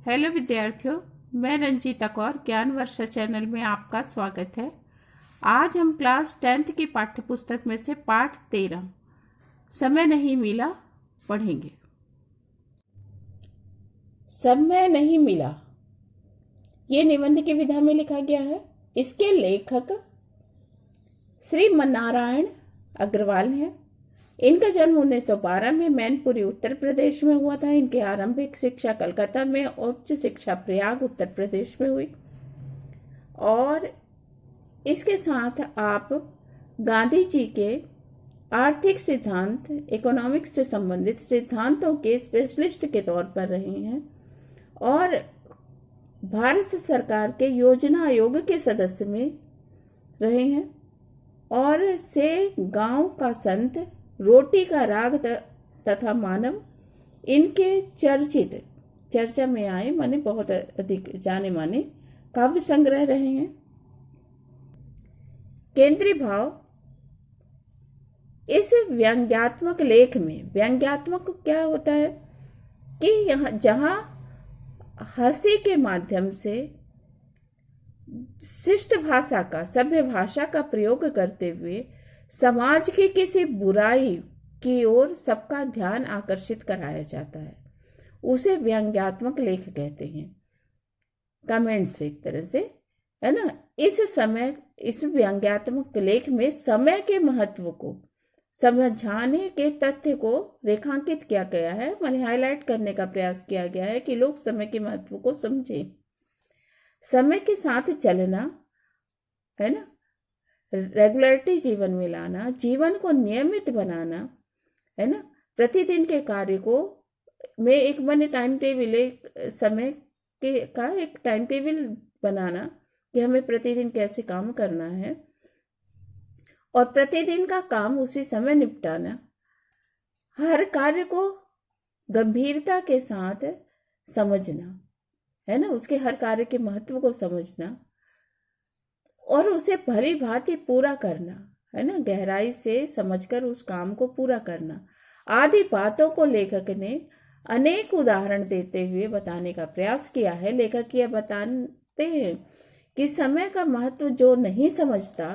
Hello विद्यार्थियों, मैं रंजीता कौर ज्ञान वर्षा चैनल में आपका स्वागत है। आज हम क्लास 10th की पाठ्यपुस्तक में से पाठ 13 समय नहीं मिला पढ़ेंगे। समय नहीं मिला ये निबंध की विधा में लिखा गया है। इसके लेखक श्री नारायण अग्रवाल हैं। इनका जन्म 1912 में मैनपुरी उत्तर प्रदेश में हुआ था। इनकी आरंभिक शिक्षा कलकत्ता में, उच्च शिक्षा प्रयाग उत्तर प्रदेश में हुई। और इसके साथ आप गांधी जी के आर्थिक सिद्धांत, इकोनॉमिक्स से संबंधित सिद्धांतों के स्पेशलिस्ट के तौर पर रहे हैं और भारत सरकार के योजना आयोग के सदस्य में रहे हैं और से गांव का संत, रोटी का राग तथा मानव इनके चर्चा में आए माने बहुत अधिक जाने माने काव्य संग्रह रहे हैं। केंद्रीय भाव इस व्यंग्यात्मक लेख में, व्यंग्यात्मक क्या होता है कि यहाँ जहां हंसी के माध्यम से शिष्ट भाषा का, सभ्य भाषा का प्रयोग करते हुए समाज की किसी बुराई की ओर सबका ध्यान आकर्षित कराया जाता है, उसे व्यंग्यात्मक लेख कहते हैं। कमेंट्स एक तरह से, है ना। इस व्यंग्यात्मक लेख में समय के महत्व को समझाने के तथ्य को रेखांकित किया गया है, माने हाईलाइट करने का प्रयास किया गया है कि लोग समय के महत्व को समझें। समय के साथ चलना, है ना, रेगुलरिटी जीवन में लाना, जीवन को नियमित बनाना, है ना, प्रतिदिन के कार्य को में एक बने टाइम टेबल, समय के का एक टाइम टेबल बनाना कि हमें प्रतिदिन कैसे काम करना है और प्रतिदिन का काम उसी समय निपटाना, हर कार्य को गंभीरता के साथ समझना, है ना, उसके हर कार्य के महत्व को समझना और उसे भली भांति पूरा करना, है ना, गहराई से समझकर उस काम को पूरा करना आदि बातों को लेखक ने अनेक उदाहरण देते हुए बताने का प्रयास किया है। लेखक यह बताते हैं कि समय का महत्व जो नहीं समझता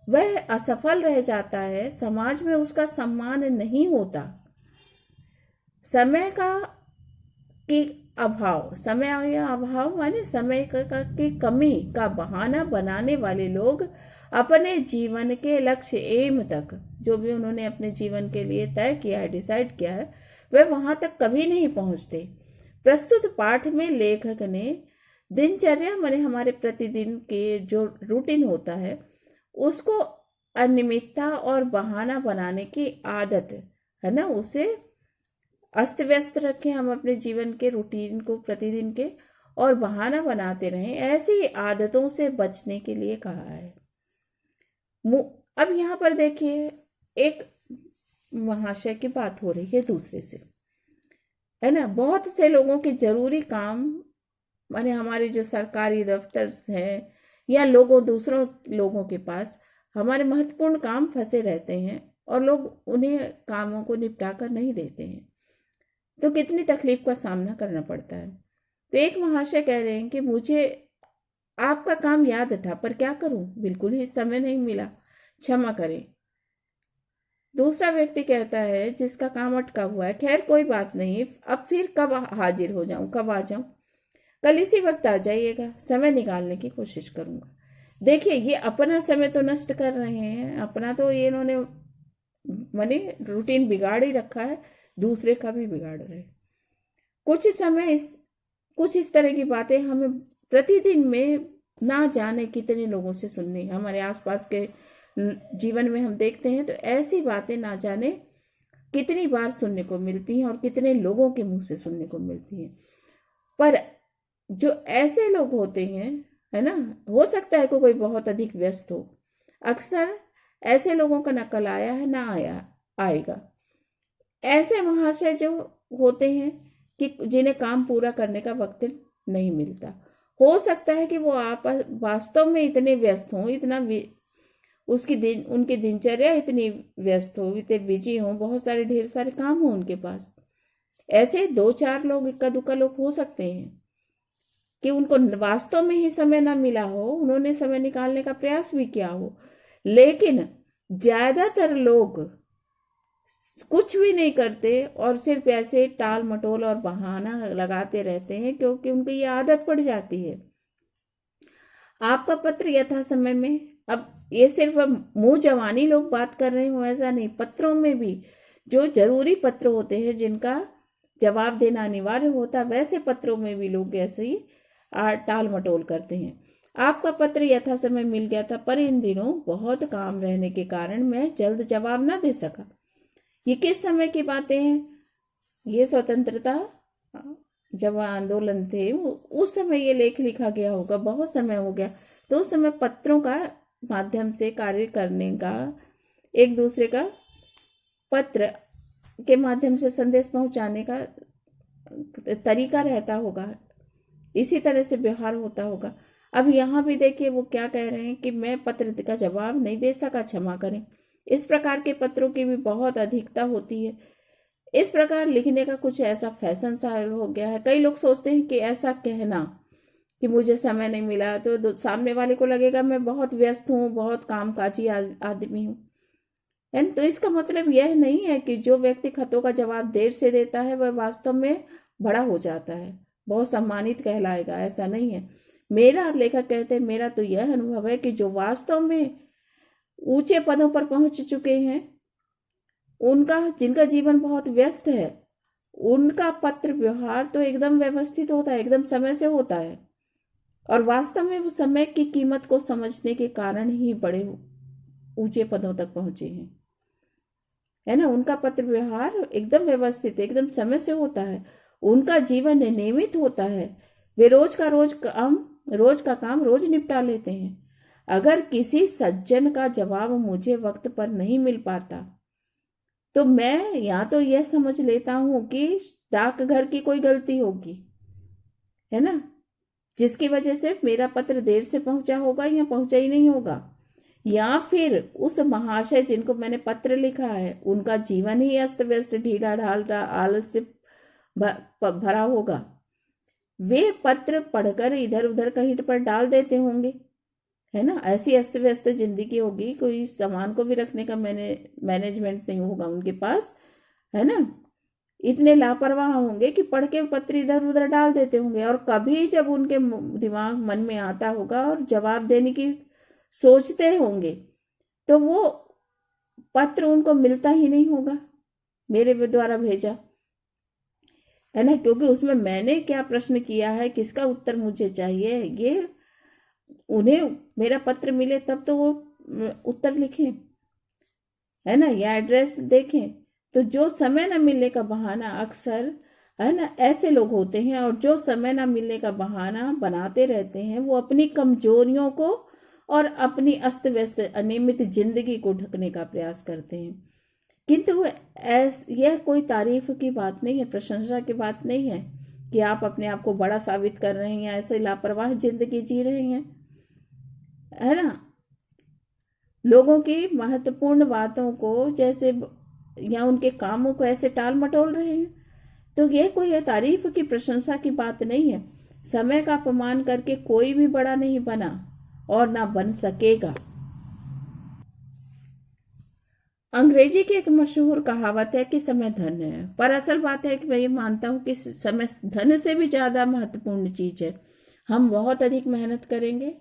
वह असफल रह जाता है, समाज में उसका सम्मान नहीं होता। समय का की अभाव, समय या अभाव माने समय की कमी का बहाना बनाने वाले लोग अपने जीवन के लक्ष्य एम तक, जो भी उन्होंने अपने जीवन के लिए तय किया है, डिसाइड किया है, वे वहां तक कभी नहीं पहुंचते। प्रस्तुत पाठ में लेखक ने दिनचर्या माने हमारे प्रतिदिन के जो रूटीन होता है उसको अनियमितता और बहाना बनाने की आदत, है ना, उसे अस्त व्यस्त रखें हम अपने जीवन के रूटीन को प्रतिदिन के और बहाना बनाते रहें, ऐसी आदतों से बचने के लिए कहा है। अब यहाँ पर देखिए, एक महाशय की बात हो रही है दूसरे से, है ना। बहुत से लोगों के जरूरी काम माने हमारे जो सरकारी दफ्तर हैं या दूसरों लोगों के पास हमारे महत्वपूर्ण काम फंसे रहते हैं और लोग उन्हें कामों को निपटा कर नहीं देते हैं, तो कितनी तकलीफ का सामना करना पड़ता है। तो एक महाशय कह रहे हैं कि मुझे आपका काम याद था पर क्या करूं, बिल्कुल ही समय नहीं मिला, क्षमा करें। दूसरा व्यक्ति कहता है जिसका काम अटका हुआ है, खैर कोई बात नहीं, अब फिर कब हाजिर हो जाऊं, कब आ जाऊं, कल इसी वक्त आ जाइएगा, समय निकालने की कोशिश करूंगा। देखिए, ये अपना समय तो नष्ट कर रहे हैं, अपना तो ये इन्होंने माने रूटीन बिगाड़ ही रखा है, दूसरे का भी बिगाड़ रहे। कुछ इस तरह की बातें हमें प्रतिदिन में ना जाने कितने लोगों से सुननी, हमारे आसपास के जीवन में हम देखते हैं तो ऐसी बातें ना जाने कितनी बार सुनने को मिलती हैं और कितने लोगों के मुंह से सुनने को मिलती हैं। पर जो ऐसे लोग होते हैं, है ना, हो सकता है कोई बहुत अधिक व्यस्त हो, अक्सर ऐसे लोगों का नकल आया है ना आएगा। ऐसे महाशय जो होते हैं कि जिन्हें काम पूरा करने का वक्त नहीं मिलता, हो सकता है कि वो आप वास्तव में इतने व्यस्त हों, उनकी दिनचर्या इतनी व्यस्त हो, इतने बिजी हो, बहुत सारे ढेर सारे काम हो उनके पास, ऐसे 2-4 लोग, इक्का दुक्का लोग हो सकते हैं कि उनको वास्तव में ही समय ना मिला हो, उन्होंने समय निकालने का प्रयास भी किया हो, लेकिन ज्यादातर लोग कुछ भी नहीं करते और सिर्फ ऐसे टाल मटोल और बहाना लगाते रहते हैं, क्योंकि उनको ये आदत पड़ जाती है। आपका पत्र यथा समय में, अब ये सिर्फ मुंह जवानी लोग बात कर रहे हो ऐसा नहीं, पत्रों में भी जो जरूरी पत्र होते हैं जिनका जवाब देना अनिवार्य होता, वैसे पत्रों में भी लोग ऐसे ही टाल मटोल करते हैं। आपका पत्र यथा समय मिल गया था, पर इन दिनों बहुत काम रहने के कारण मैं जल्द जवाब ना दे सका। ये किस समय की बातें हैं? ये स्वतंत्रता जब आंदोलन थे उस समय ये लेख लिखा गया होगा, बहुत समय हो गया। तो उस समय पत्रों का माध्यम से कार्य करने का, एक दूसरे का पत्र के माध्यम से संदेश पहुंचाने का तरीका रहता होगा, इसी तरह से व्यवहार होता होगा। अब यहाँ भी देखिए वो क्या कह रहे हैं कि मैं पत्र का जवाब नहीं दे सका, क्षमा करें। इस प्रकार के पत्रों की भी बहुत अधिकता होती है। इस प्रकार लिखने का कुछ ऐसा फैशन सा हो गया है। कई लोग सोचते हैं कि ऐसा कहना कि मुझे समय नहीं मिला तो सामने वाले को लगेगा मैं बहुत व्यस्त हूँ, बहुत कामकाजी आदमी हूँ, है ना। तो इसका मतलब यह नहीं है कि जो व्यक्ति खतों का जवाब देर से देता है वह वास्तव में बड़ा हो जाता है, बहुत सम्मानित कहलाएगा, ऐसा नहीं है। मेरा, लेखक कहते हैं, मेरा तो यह अनुभव है कि जो वास्तव में ऊंचे पदों पर पहुंच चुके हैं, उनका, जिनका जीवन बहुत व्यस्त है, उनका पत्र व्यवहार तो एकदम व्यवस्थित होता है, एकदम समय से होता है, और वास्तव में वो समय की कीमत को समझने के कारण ही बड़े ऊंचे पदों तक पहुंचे हैं, है ना। उनका पत्र व्यवहार एकदम व्यवस्थित, एकदम समय से होता है, उनका जीवन नियमित होता है, वे रोज का काम रोज निपटा लेते हैं। अगर किसी सज्जन का जवाब मुझे वक्त पर नहीं मिल पाता तो मैं या तो यह समझ लेता हूं कि डाकघर की कोई गलती होगी, है ना, जिसकी वजह से मेरा पत्र देर से पहुंचा होगा या पहुंचा ही नहीं होगा, या फिर उस महाशय जिनको मैंने पत्र लिखा है उनका जीवन ही अस्त व्यस्त, ढीला ढाला, आलस्य भरा होगा। वे पत्र पढ़कर इधर उधर कहीं पर डाल देते होंगे, है ना। ऐसी अस्त व्यस्त जिंदगी होगी, कोई सामान को भी रखने का मैनेजमेंट नहीं होगा उनके पास, है ना। इतने लापरवाह होंगे कि पढ़ के पत्र इधर उधर डाल देते होंगे, और कभी जब उनके दिमाग मन में आता होगा और जवाब देने की सोचते होंगे तो वो पत्र उनको मिलता ही नहीं होगा, मेरे द्वारा भेजा, है ना। क्योंकि उसमें मैंने क्या प्रश्न किया है, किसका उत्तर मुझे चाहिए, ये उन्हें मेरा पत्र मिले तब तो वो उत्तर लिखें, है ना, या एड्रेस देखें। तो जो समय न मिलने का बहाना अक्सर, है ना, ऐसे लोग होते हैं, और जो समय न मिलने का बहाना बनाते रहते हैं वो अपनी कमजोरियों को और अपनी अस्त व्यस्त अनियमित जिंदगी को ढकने का प्रयास करते हैं। किंतु यह कोई तारीफ की बात नहीं है, प्रशंसा की बात नहीं है कि आप अपने आप को बड़ा साबित कर रहे हैं या ऐसे लापरवाह जिंदगी जी रहे हैं, है ना। लोगों की महत्वपूर्ण बातों को जैसे या उनके कामों को ऐसे टाल मटोल रहे हैं, तो यह कोई तारीफ की प्रशंसा की बात नहीं है। समय का अपमान करके कोई भी बड़ा नहीं बना और ना बन सकेगा। अंग्रेजी की एक मशहूर कहावत है कि समय धन है, पर असल बात है कि मैं ये मानता हूं कि समय धन से भी ज्यादा महत्वपूर्ण चीज है। हम बहुत अधिक मेहनत करेंगे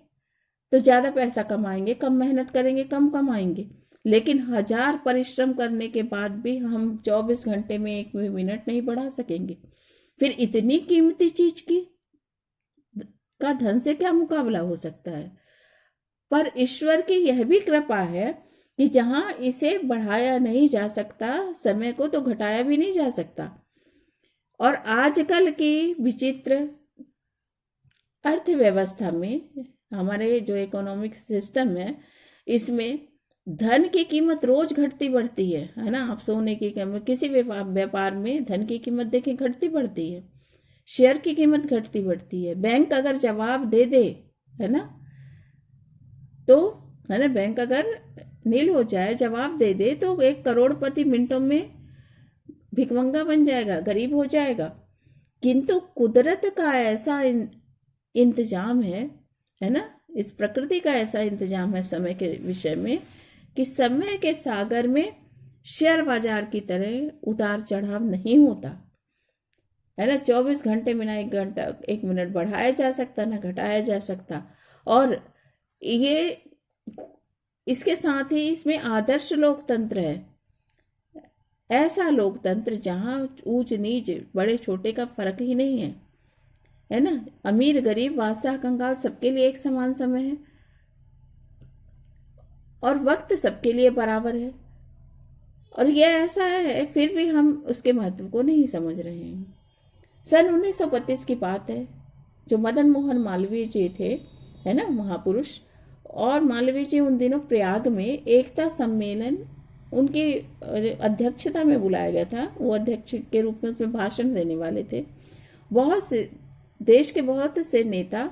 तो ज्यादा पैसा कमाएंगे, कम मेहनत करेंगे कम कमाएंगे, लेकिन 1000 परिश्रम करने के बाद भी हम 24 घंटे में 1 मिनट नहीं बढ़ा सकेंगे। फिर इतनी कीमती चीज की का धन से क्या मुकाबला हो सकता है। पर ईश्वर की यह भी कृपा है कि जहां इसे बढ़ाया नहीं जा सकता, समय को तो घटाया भी नहीं जा सकता। और आजकल की विचित्र अर्थव्यवस्था में, हमारे जो इकोनॉमिक सिस्टम है, इसमें धन की कीमत रोज घटती बढ़ती है ना। आप सोने की कीमत, किसी व्यापार में धन की कीमत देखें घटती बढ़ती है, शेयर की कीमत घटती बढ़ती है। बैंक अगर जवाब दे दे, है ना, तो, है ना, बैंक अगर नील हो जाए, जवाब दे दे, तो 1 करोड़पति मिनटों में भिखमंगा बन जाएगा, गरीब हो जाएगा। किंतु कुदरत का ऐसा इंतजाम है ना, इस प्रकृति का ऐसा इंतजाम है समय के विषय में कि समय के सागर में शेयर बाजार की तरह उतार चढ़ाव नहीं होता है ना। 24 घंटे में ना 1 मिनट बढ़ाया जा सकता, ना घटाया जा सकता। और ये इसके साथ ही इसमें आदर्श लोकतंत्र है, ऐसा लोकतंत्र जहां ऊंच नीच बड़े छोटे का फर्क ही नहीं है ना। अमीर गरीब बादशाह कंगाल सबके लिए एक समान समय है और वक्त सबके लिए बराबर है। और यह ऐसा है फिर भी हम उसके महत्व को नहीं समझ रहे हैं। सन 1932 की बात है, जो मदन मोहन मालवीय जी थे, है ना, महापुरुष। और मालवीय जी उन दिनों प्रयाग में एकता सम्मेलन उनकी अध्यक्षता में बुलाया गया था। वो अध्यक्ष के रूप में उसमें भाषण देने वाले थे। बहुत से देश के बहुत से नेता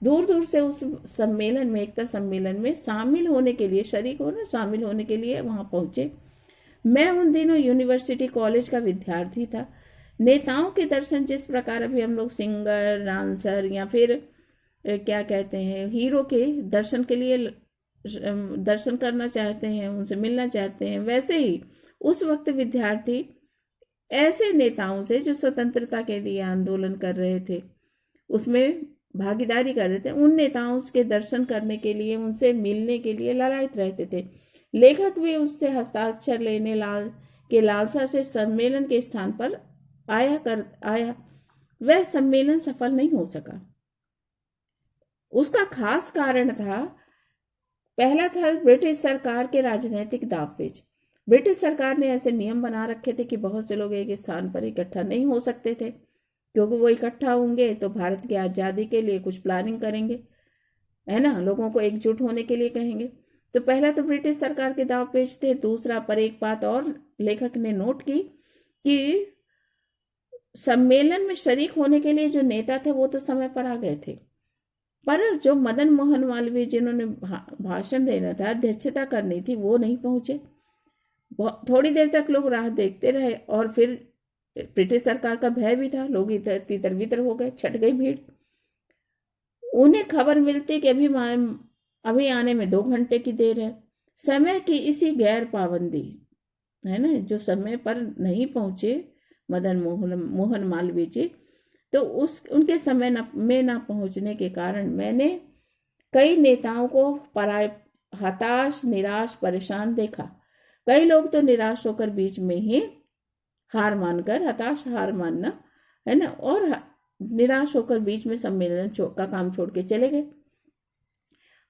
दूर दूर से उस सम्मेलन में, एकता सम्मेलन में शामिल होने के लिए, शरीक होने शामिल होने के लिए वहां पहुंचे। मैं उन दिनों यूनिवर्सिटी कॉलेज का विद्यार्थी था। नेताओं के दर्शन जिस प्रकार अभी हम लोग सिंगर, डांसर या फिर क्या कहते हैं हीरो के दर्शन के लिए दर्शन करना चाहते हैं, उनसे मिलना चाहते हैं, वैसे ही उस वक्त विद्यार्थी ऐसे नेताओं से जो स्वतंत्रता के लिए आंदोलन कर रहे थे, उसमें भागीदारी कर रहे थे, उन नेताओं के दर्शन करने के लिए, उनसे मिलने के लिए लालायित रहते थे। लेखक भी उससे हस्ताक्षर लेने लालसा से सम्मेलन के स्थान पर आया। वह सम्मेलन सफल नहीं हो सका। उसका खास कारण था, पहला था ब्रिटिश सरकार के राजनीतिक दावपेच। ब्रिटिश सरकार ने ऐसे नियम बना रखे थे कि बहुत से लोग एक स्थान पर इकट्ठा नहीं हो सकते थे, क्योंकि वो इकट्ठा होंगे तो भारत की आज़ादी के लिए कुछ प्लानिंग करेंगे, है ना, लोगों को एकजुट होने के लिए कहेंगे। तो पहला तो ब्रिटिश सरकार के दावपेच थे। दूसरा, पर एक बात और लेखक ने नोट की कि सम्मेलन में शरीक होने के लिए जो नेता थे वो तो समय पर आ गए थे, पर जो मदन मोहन मालवीय जिन्होंने भाषण देना था, अध्यक्षता करनी थी, वो नहीं पहुंचे। थोड़ी देर तक लोग राह देखते रहे और फिर ब्रिटिश सरकार का भय भी था, लोग तितर बितर हो गए, छट गई भीड़। उन्हें खबर मिलती कि अभी आने में 2 घंटे की देर है। समय की इसी गैर पाबंदी, है ना, जो समय पर नहीं पहुंचे मदन मोहन मालवीय जी, तो उनके समय में ना पहुंचने के कारण मैंने कई नेताओं को हताश, निराश, परेशान देखा। कई लोग तो निराश होकर बीच में ही हार मानकर, हताश हार मानना, है ना, और निराश होकर बीच में सम्मेलन का काम छोड़ के चले गए।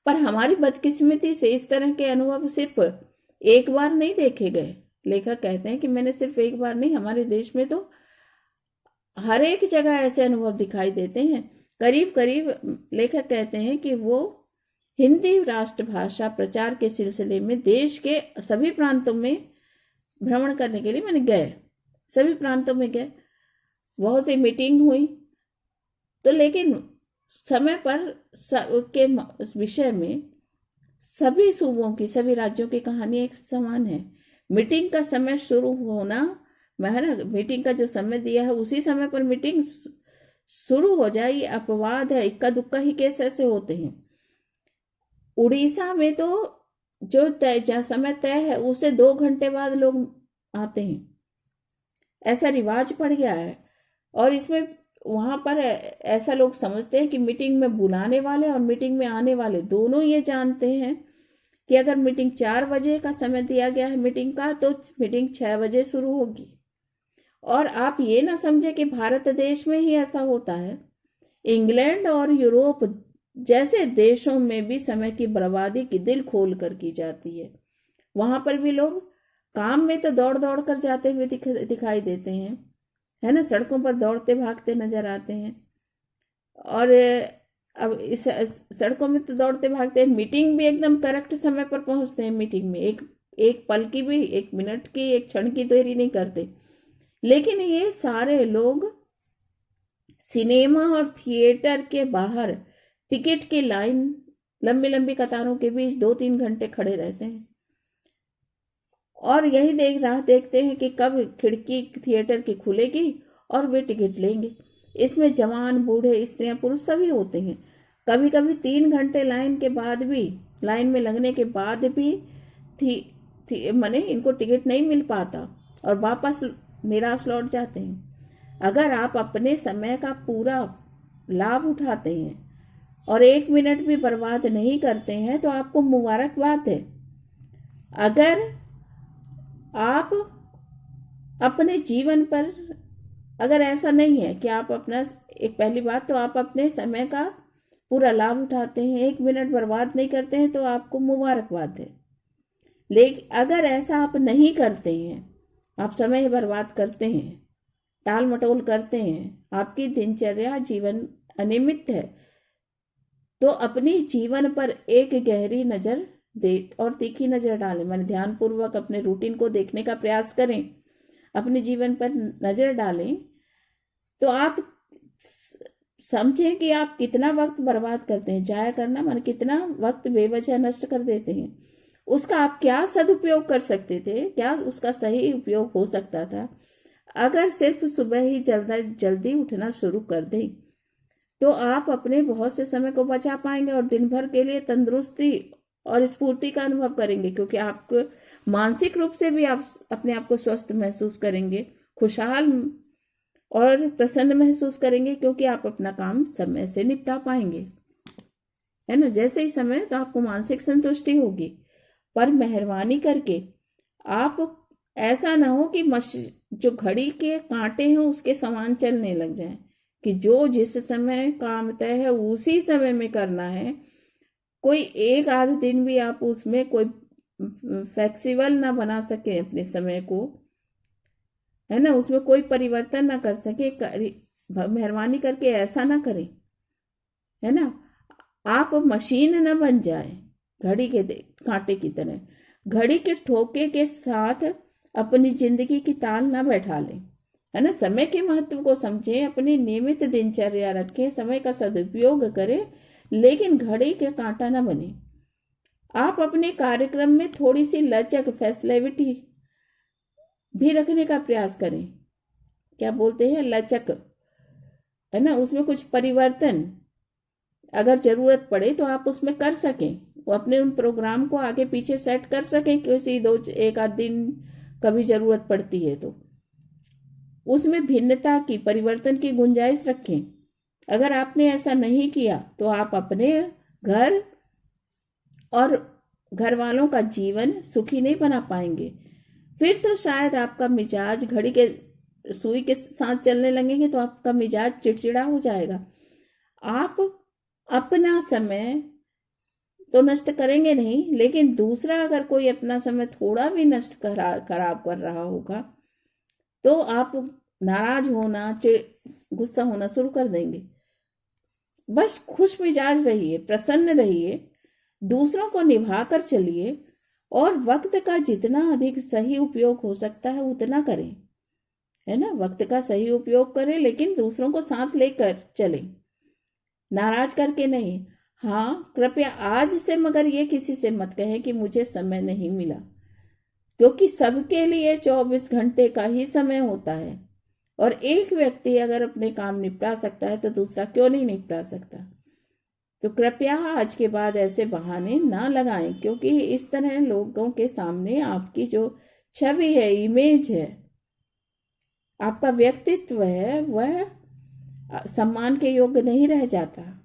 पर हमारी बदकिस्मती से इस तरह के अनुभव सिर्फ एक बार नहीं देखे गए। लेखक कहते हैं कि मैंने सिर्फ एक बार नहीं, हमारे देश में तो हर एक जगह ऐसे अनुभव दिखाई देते हैं। करीब करीब लेखक कहते हैं कि वो हिंदी राष्ट्रभाषा प्रचार के सिलसिले में देश के सभी प्रांतों में भ्रमण करने के लिए मैंने गए, सभी प्रांतों में गए, बहुत सी मीटिंग हुई। तो लेकिन समय पर के विषय में सभी सूबों की, सभी राज्यों की कहानी एक समान है। मीटिंग का समय शुरू होना, मीटिंग का जो समय दिया है उसी समय पर मीटिंग शुरू हो जाए, ये अपवाद है। इक्का दुक्का ही केस ऐसे होते हैं। उड़ीसा में तो जो समय तय है उसे 2 घंटे बाद लोग आते हैं, ऐसा रिवाज पड़ गया है। और इसमें वहां पर ऐसा लोग समझते हैं कि मीटिंग में बुलाने वाले और मीटिंग में आने वाले दोनों ये जानते हैं कि अगर मीटिंग 4 बजे का समय दिया गया है मीटिंग का, तो मीटिंग 6 बजे शुरू होगी। और आप ये ना समझे कि भारत देश में ही ऐसा होता है, इंग्लैंड और यूरोप जैसे देशों में भी समय की बर्बादी की दिल खोल कर की जाती है। वहां पर भी लोग काम में तो दौड़ दौड़ कर जाते हुए दिखाई देते हैं, है ना, सड़कों पर दौड़ते भागते नजर आते हैं। और अब इस सड़कों में तो दौड़ते भागते हैं, मीटिंग भी एकदम करेक्ट समय पर पहुंचते हैं। मीटिंग में एक पल की भी, 1 मिनट की, 1 क्षण की देरी नहीं करते। लेकिन ये सारे लोग सिनेमा और थिएटर के बाहर टिकट की लाइन, लंबी लंबी कतारों के बीच 2-3 घंटे खड़े रहते हैं। और यही देखते हैं कि कब खिड़की थिएटर की खुलेगी और वे टिकट लेंगे। इसमें जवान, बूढ़े, स्त्रियां, पुरुष सभी होते हैं। कभी कभी 3 घंटे लाइन में लगने के बाद भी माने इनको टिकट नहीं मिल पाता और वापस निराश लौट जाते हैं। अगर आप अपने समय का पूरा लाभ उठाते हैं और 1 मिनट भी बर्बाद नहीं करते हैं तो आपको मुबारकबाद है। अगर आप अपने जीवन पर, अगर ऐसा नहीं है कि आप अपना, एक पहली बात तो आप अपने समय का पूरा लाभ उठाते हैं, 1 मिनट बर्बाद नहीं करते हैं, तो आपको मुबारकबाद है। लेकिन अगर ऐसा आप नहीं करते हैं, आप समय बर्बाद करते हैं, टाल मटोल करते हैं, आपकी दिनचर्या जीवन अनियमित है, तो अपनी जीवन पर एक गहरी नजर दे और तीखी नजर डालें। मन ध्यान पूर्वक अपने रूटीन को देखने का प्रयास करें, अपने जीवन पर नजर डालें, तो आप समझें कि आप कितना वक्त बर्बाद करते हैं। जाया करना मन कितना वक्त बेवजह नष्ट कर देते हैं। उसका आप क्या सदुपयोग कर सकते थे, क्या उसका सही उपयोग हो सकता था। अगर सिर्फ सुबह ही जल्दी उठना शुरू कर दें तो आप अपने बहुत से समय को बचा पाएंगे और दिन भर के लिए तंदुरुस्ती और स्फूर्ति का अनुभव करेंगे, क्योंकि आपको मानसिक रूप से भी आप अपने आप को स्वस्थ महसूस करेंगे, खुशहाल और प्रसन्न महसूस करेंगे, क्योंकि आप अपना काम समय से निपटा पाएंगे, है ना। जैसे ही समय, तो आपको मानसिक संतुष्टि होगी। पर मेहरबानी करके आप ऐसा ना हो कि जो घड़ी के कांटे हैं उसके समान चलने लग जाएं, कि जो जिस समय काम तय है उसी समय में करना है। कोई एक आध दिन भी आप उसमें कोई फ्लेक्सिबल ना बना सके अपने समय को, है ना, उसमें कोई परिवर्तन ना कर सके। मेहरबानी करके ऐसा ना करें, है ना। आप मशीन न बन जाए घड़ी के कांटे की तरह। घड़ी के ठोके के साथ अपनी जिंदगी की ताल ना बैठा लें, है ना। समय के महत्व को समझें, अपनी नियमित दिनचर्या रखें, समय का सदुपयोग करें, लेकिन घड़ी के कांटा ना बने। आप अपने कार्यक्रम में थोड़ी सी लचक, फ्लेक्सिबिलिटी भी रखने का प्रयास करें। क्या बोलते हैं, लचक, है ना। उसमें कुछ परिवर्तन अगर जरूरत पड़े तो आप उसमें कर सकें, वो अपने उन प्रोग्राम को आगे पीछे सेट कर सकें, किसी एक आध दिन कभी जरूरत पड़ती है तो उसमें भिन्नता की, परिवर्तन की गुंजाइश रखें। अगर आपने ऐसा नहीं किया तो आप अपने घर और घर वालों का जीवन सुखी नहीं बना पाएंगे। फिर तो शायद आपका मिजाज घड़ी के सुई के साथ चलने लगेंगे तो आपका मिजाज चिड़चिड़ा हो जाएगा। आप अपना समय तो नष्ट करेंगे नहीं, लेकिन दूसरा अगर कोई अपना समय थोड़ा भी नष्ट खराब कर रहा होगा तो आप नाराज होना, गुस्सा होना शुरू कर देंगे। बस खुश मिजाज रहिए, प्रसन्न रहिए, दूसरों को निभा कर चलिए और वक्त का जितना अधिक सही उपयोग हो सकता है उतना करें, है ना। वक्त का सही उपयोग करें, लेकिन दूसरों को साथ लेकर चलें, नाराज करके नहीं। हाँ, कृपया आज से मगर ये किसी से मत कहें कि मुझे समय नहीं मिला, क्योंकि सबके लिए 24 घंटे का ही समय होता है और एक व्यक्ति अगर अपने काम निपटा सकता है तो दूसरा क्यों नहीं निपटा सकता। तो कृपया आज के बाद ऐसे बहाने ना लगाएं, क्योंकि इस तरह लोगों के सामने आपकी जो छवि है, इमेज है, आपका व्यक्तित्व है, वह सम्मान के योग्य नहीं रह जाता।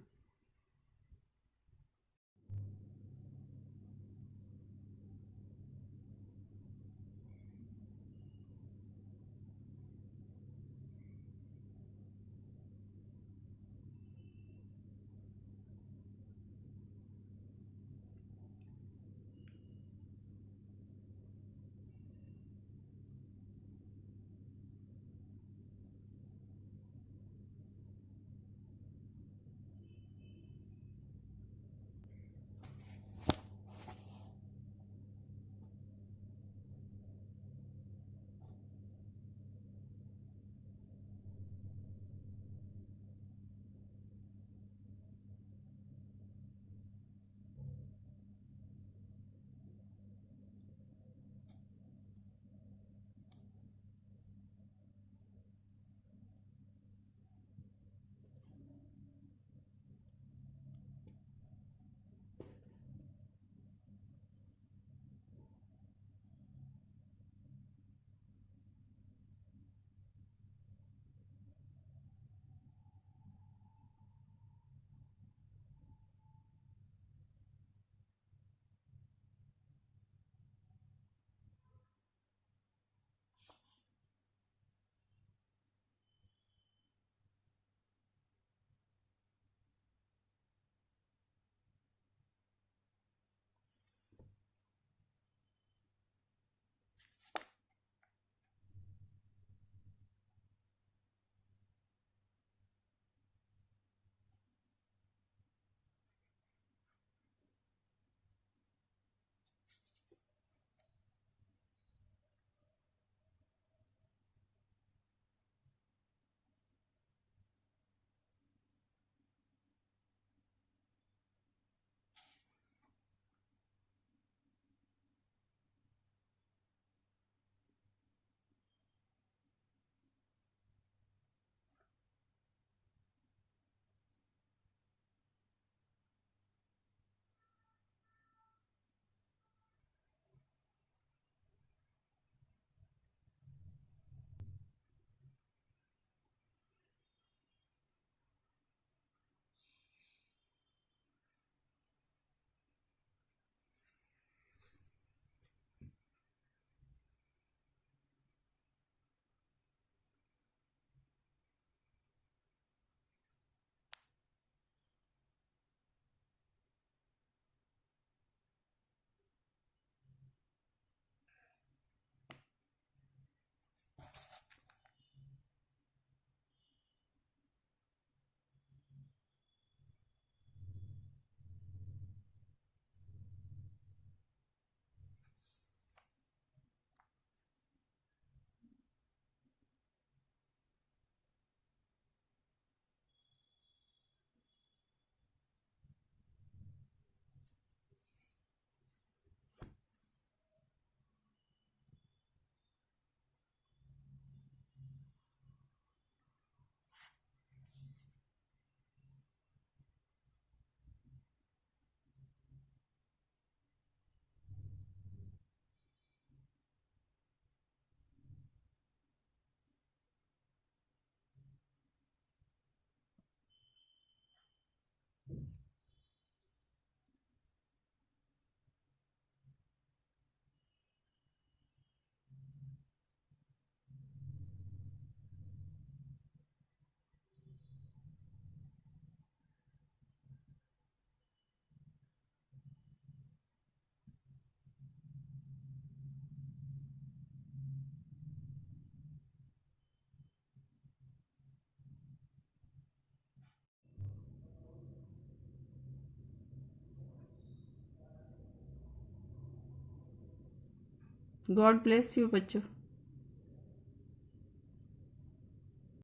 गॉड ब्लेस यू बच्चों।